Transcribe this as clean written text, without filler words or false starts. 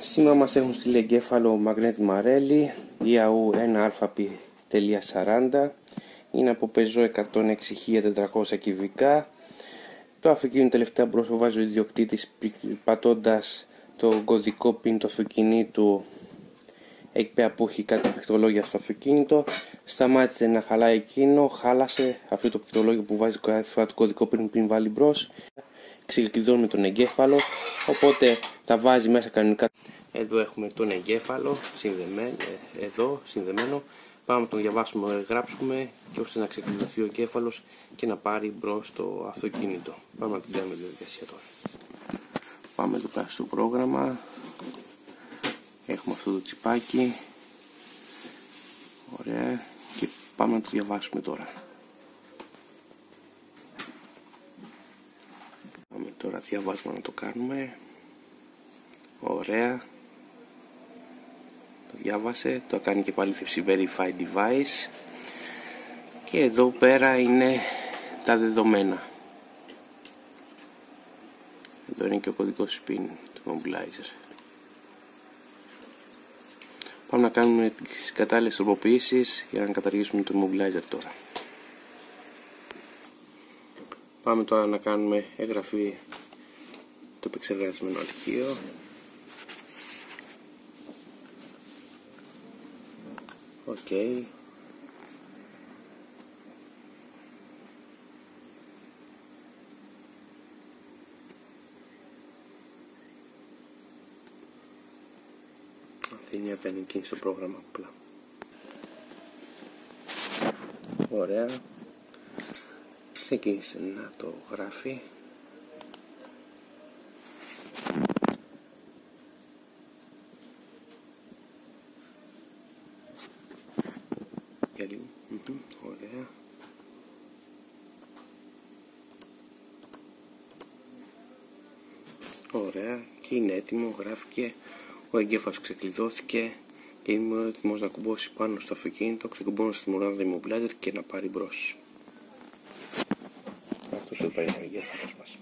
Σήμερα μας έχουν στείλει εγκέφαλο Μαγνέτη Μαρέλη ΙΑΟΥ 1α.40. Είναι από πεζό 106.400 κυβικά. Το αυτοκίνητο τελευταία μπρος το βάζει ο ιδιοκτήτης πατώντας το κωδικό PIN του αυτοκινήτου εκεί πέρα που έχει κάτι πληκτρολόγια στο αυτοκίνητο. Σταμάτησε να χαλάει εκείνο, χάλασε αυτό το πληκτρολόγιο που βάζει κάθε φορά το κωδικό πριν βάλει μπρος. Ξεκλειδώνουμε τον εγκέφαλο, οπότε θα βάζει μέσα κανονικά. Εδώ έχουμε τον εγκέφαλο συνδεμένο. Πάμε να τον διαβάσουμε, γράψουμε και ώστε να ξεκλειδωθεί ο εγκέφαλος και να πάρει μπρος το αυτοκίνητο. Πάμε να την κάνουμε τη διαδικασία τώρα. Πάμε εδώ πέρα στο πρόγραμμα. Έχουμε αυτό το τσιπάκι. Ωραία. Και πάμε να το διαβάσουμε τώρα. Πάμε τώρα διαβάσμα να το κάνουμε. Ωραία. Το διάβασε. Το κάνει και επαλήθευση Verify Device. Και εδώ πέρα είναι τα δεδομένα. Εδώ είναι και ο κωδικός PIN του Mobilizer. Πάμε να κάνουμε τις κατάλληλες τροποποιήσεις για να καταργήσουμε το Mobilizer τώρα. Πάμε τώρα να κάνουμε εγγραφή το επεξεργασμένο αρχείο. OK. Αυτή είναι η απενική στο πρόγραμμα απλά. Ωραία. Ξεκίνησε να το γράφει. Για λίγο. Ωραία. Ωραία. Και είναι έτοιμο. Γράφηκε. Ο εγκέφαλος ξεκλειδώθηκε και είμαι έτοιμος να κουμπώσει πάνω στο αυτοκίνητο, ξεκουμπώνω στη μονάδα Mobilizer και να πάρει μπρος. Αυτός εδώ πάει ο εγκέφαλος μας.